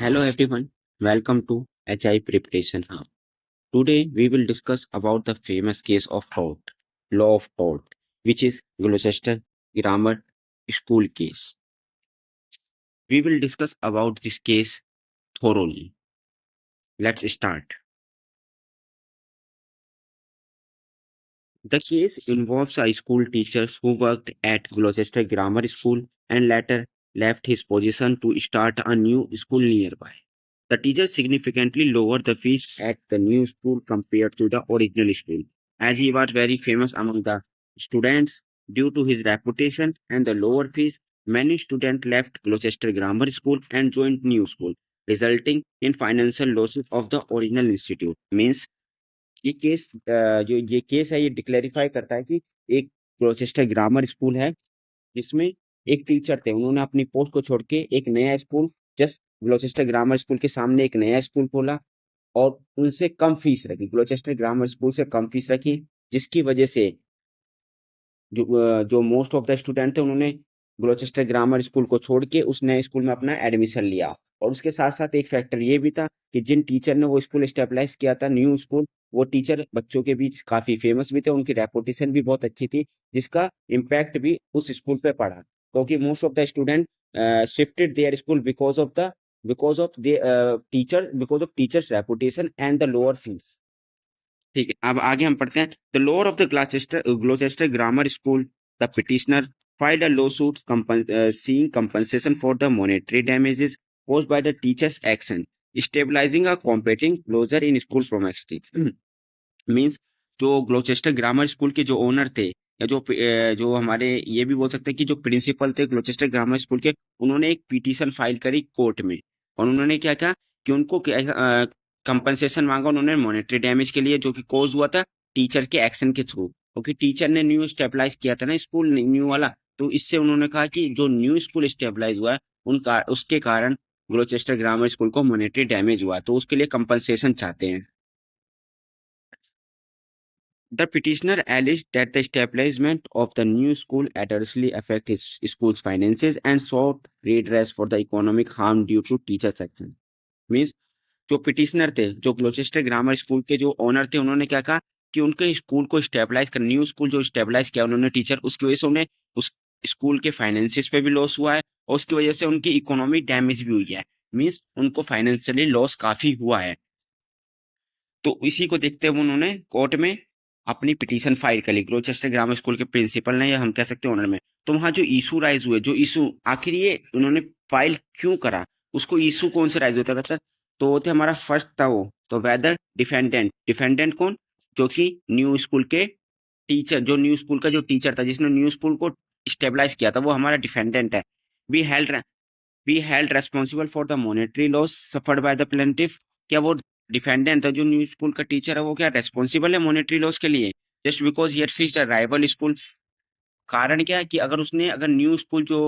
Hello everyone, welcome to HI Preparation Hub. Today we will discuss about the famous case of Holt, Law of Holt, which is Gloucester Grammar School case. We will discuss about this case thoroughly. Let's start. The case involves a school teacher who worked at Gloucester Grammar School and later left his position to start a new school nearby. The teacher significantly lowered the fees at the new school compared to the original school, as he was very famous among the students due to his reputation and the lower fees. Many students left Gloucester Grammar School and joined new school, resulting in financial losses of the original institute. Means ये case जो ये case है ये डिक्लेरिफाई करता है कि एक ग्लोचेस्टर grammar school है जिसमें एक टीचर थे, उन्होंने अपनी पोस्ट को छोड़ के एक नया स्कूल जस्ट ग्लोचेस्टर ग्रामर स्कूल के सामने एक नया स्कूल खोला और उनसे कम फीस रखी, ग्लोचेस्टर ग्रामर स्कूल से कम फीस रखी, जिसकी वजह से जो मोस्ट ऑफ द स्टूडेंट थे उन्होंने ग्लोचेस्टर ग्रामर स्कूल को छोड़ के उस नए स्कूल में अपना एडमिशन लिया। और उसके साथ साथ एक फैक्टर ये भी था कि जिन टीचर ने वो स्कूल स्टेबलाइज किया था न्यू स्कूल, वो टीचर बच्चों के बीच काफी फेमस भी थे, उनकी रेपुटेशन भी बहुत अच्छी थी, जिसका इम्पैक्ट भी उस स्कूल पे पड़ा क्योंकि most of the student shifted their school because of teachers reputation and the lower fees. ठीक है, अब आगे हम पढ़ते हैं। The lower of the Gloucester grammar school, the petitioner filed a lawsuit seeking compensation for the monetary damages caused by the teacher's action, stabilizing a competing closure in school premises. Means जो ग्लोचेस्टर grammar school के जो owner थे या जो हमारे ये भी बोल सकते हैं कि जो प्रिंसिपल थे ग्लोचेस्टर ग्रामर स्कूल के, उन्होंने एक पिटीशन फाइल करी कोर्ट में और उन्होंने क्या कहा कि उनको कंपनसेशन मांगा उन्होंने मॉनेटरी डैमेज के लिए जो कि कॉज हुआ था टीचर के एक्शन के थ्रू, क्योंकि टीचर ने न्यू स्टेबलाइज किया था ना स्कूल न्यू वाला। तो इससे उन्होंने कहा कि जो न्यू स्कूल स्टेबलाइज हुआ है उनका उसके कारण ग्लोचेस्टर ग्रामर स्कूल को मॉनेटरी डैमेज हुआ, तो उसके लिए कंपनसेशन चाहते हैं। The petitioner alleged that the establishment of the new school adversely affected his school's finances and sought redress for the economic harm due to teachers' action. Means जो petitioner थे, जो ग्लोचेस्टर grammar school के जो owner थे, उन्होंने क्या कहा कि उनके स्कूल को स्टेबलाइज कर न्यू स्कूल जो स्टेबलाइज किया उन्होंने टीचर, उसकी वजह से उन्हें उस स्कूल के फाइनेंसिस पे भी लॉस हुआ है और उसकी वजह से उनकी इकोनॉमिक डैमेज भी हुई है। मीन्स उनको फाइनेंशियली लॉस काफी हुआ है। तो इसी को देखते हुए उन्होंने कोर्ट में अपनी पिटीशन फाइल करी ग्लोचेस्टर ग्रामर स्कूल के प्रिंसिपल ने या हम कह सकते हैं ओनर में। तो वहां जो इशू राइज हुए, जो इशू आखिर ये उन्होंने फाइल क्यों करा, उसको इशू कौन से राइज होता है सर? तो वो थे हमारा फर्स्ट था वो तो वेदर डिफेंडेंट, डिफेंडेंट कौन? जो कि न्यू स्कूल के टीचर, जो न्यू स्कूल का जो टीचर था जिसने न्यू स्कूल को स्टेबलाइज किया था, वो हमारा डिफेंडेंट है। We held be held responsible for the monetary loss suffered by the plaintiff. क्या वो डिफेंडेंट है जो न्यू स्कूल का टीचर है वो क्या रेस्पॉन्सिबल है मॉनेटरी लॉस के लिए just because he had fixed a rival school? कारण क्या है कि अगर न्यू स्कूल जो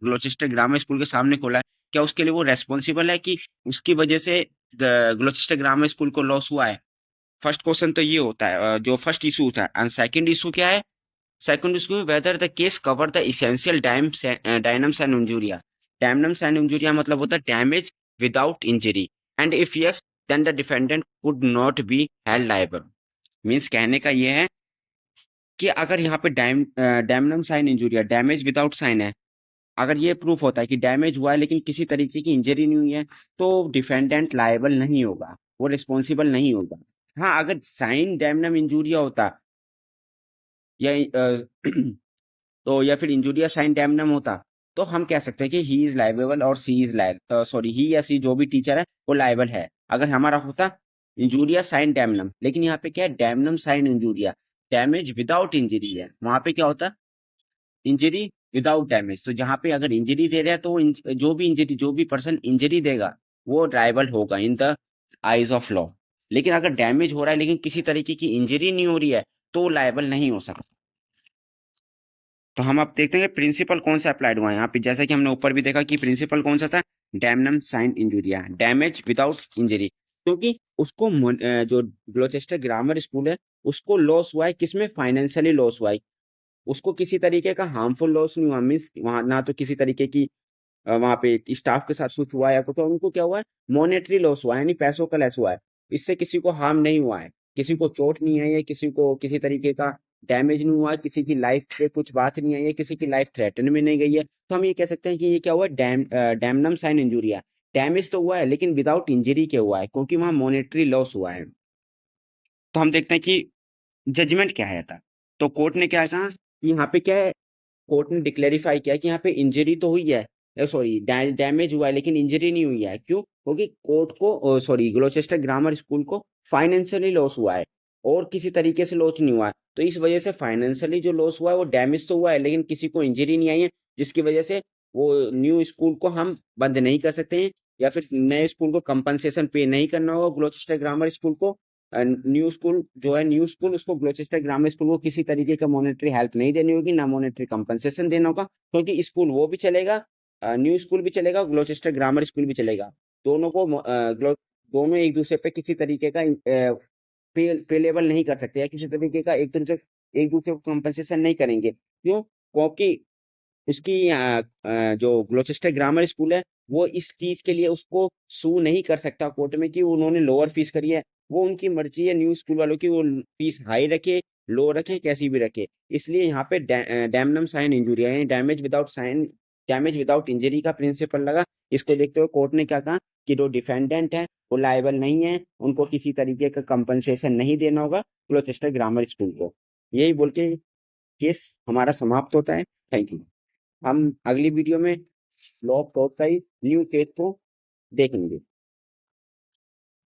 ग्लोचेस्टर ग्रामर स्कूल के सामने खोला है, क्या उसके लिए वो रेस्पॉन्सिबल है कि उसकी वजह से ग्लोचेस्टर ग्रामर स्कूल को लॉस हुआ है? फर्स्ट क्वेश्चन तो ये होता है, जो फर्स्ट इशू होता है। एंड सेकंड इशू क्या है? Second issue whether the case cover the essential damnum and injuria. Damnum and injuria मतलब होता है damage without injury, and if yes then the defendant could not be held liable. Means कहने का ये है कि अगर यहाँ पे damnum sine injuria, damage without sine है, अगर ये प्रूफ होता है कि डैमेज हुआ है लेकिन किसी तरीके की इंजरी नहीं हुई है, तो डिफेंडेंट लायबल नहीं होगा, वो रिस्पॉन्सिबल नहीं होगा। हाँ, अगर साइन डैमनम इंजुरिया होता या तो या फिर इंजुरिया साइन डैमनम होता, तो हम कह सकते हैं कि ही इज लाइबेबल और सी इज सॉरी ही या सी जो भी टीचर है वो लाइबल है। अगर हमारा होता इंजुरिया साइन डैमनम, लेकिन यहाँ पे क्या है damnum sine injuria, damage without injury है, वहां पे क्या होता इंजरी विदाउट डैमेज। तो जहाँ पे अगर इंजरी दे रहा है तो जो भी पर्सन इंजरी देगा वो लाइबल होगा in the eyes of law. लेकिन अगर डैमेज हो रहा है लेकिन किसी तरीके की इंजरी नहीं हो रही है तो लाइबल नहीं हो सकता। तो हम अब देखते हैं कि प्रिंसिपल कौन सा अप्लाइड हुआ है यहाँ पे। जैसा कि हमने ऊपर भी देखा कि प्रिंसिपल कौन सा था, damnum sine injuria, damage without injury, क्योंकि उसको जो ग्लोचेस्टर ग्रामर स्कूल है उसको लॉस हुआ है, किसमें? फाइनेंशियली लॉस हुआ है। उसको किसी तरीके का हार्मफुल लॉस नहीं हुआ, मीन्स वहां ना तो किसी तरीके की वहां पे स्टाफ के साथ कुछ हुआ है तो उनको क्या हुआ है, मॉनेटरी लॉस हुआ है, यानी पैसों का लॉस हुआ है। इससे किसी को हार्म नहीं हुआ है, किसी को चोट नहीं आई है, किसी को किसी तरीके का डैमेज नहीं हुआ है, किसी की लाइफ पे कुछ बात नहीं आई है, किसी की लाइफ थ्रेटन में नहीं गई है। तो हम ये कह सकते हैं कि ये क्या हुआ, डैमनम साइन इंजूरी है। डैमेज तो हुआ है लेकिन विदाउट इंजरी के हुआ है, क्योंकि वहां मॉनेटरी लॉस हुआ है। तो हम देखते हैं कि जजमेंट क्या है था। तो कोर्ट ने क्या कहा कि यहाँ पे क्या है, कोर्ट ने डिक्लेरिफाई किया कि यहाँ पे इंजरी तो हुई है, सॉरी डैमेज हुआ है लेकिन इंजरी नहीं हुई है। क्यों? क्योंकि कोर्ट को, सॉरी, ग्लोचेस्टर ग्रामर स्कूल को फाइनेंशियली लॉस हुआ है और किसी तरीके से लॉस नहीं हुआ है। तो इस वजह से फाइनेंशियली जो लॉस हुआ है वो डैमेज तो हुआ है लेकिन किसी को इंजरी नहीं आई है, जिसकी वजह से वो न्यू स्कूल को हम बंद नहीं कर सकते हैं, या फिर नए स्कूल को कंपनसेशन पे नहीं करना होगा ग्लोचेस्टर ग्रामर स्कूल को। न्यू स्कूल जो है, न्यू स्कूल, उसको ग्लोचेस्टर ग्रामर स्कूल को किसी तरीके का मॉनेटरी हेल्प नहीं देनी होगी, ना मॉनेटरी कंपनसेशन देना होगा, क्योंकि स्कूल वो भी चलेगा, न्यू स्कूल भी चलेगा, ग्लोचेस्टर ग्रामर स्कूल भी चलेगा। दोनों को दोनों एक दूसरे पे किसी तरीके का पे लेवल नहीं कर सकते, या किसी तरीके का एक दूसरे को कंपनसेशन नहीं करेंगे। क्यों? क्योंकि उसकी जो ग्लोचेस्टर ग्रामर स्कूल है वो इस चीज के लिए उसको सू नहीं कर सकता कोर्ट में कि उन्होंने लोअर फीस करी है। वो उनकी मर्जी है न्यू स्कूल वालों की, वो फीस हाई रखे, लो रखे, कैसी भी रखे। इसलिए यहाँ पे डैमनम साइन इंजूरी है, डैमेज विदाउट इंजरी का प्रिंसिपल लगा। इसको देखते हुए कोर्ट ने क्या कहा कि जो डिफेंडेंट है वो लायबल नहीं है, उनको किसी तरीके का कंपनसेशन नहीं देना होगा ग्लोचेस्टर ग्रामर स्कूल को। यही बोल के केस हमारा समाप्त होता है। Thank you. हम अगली वीडियो में लॉ ऑफ टॉर्क का ही न्यू केस को देखेंगे।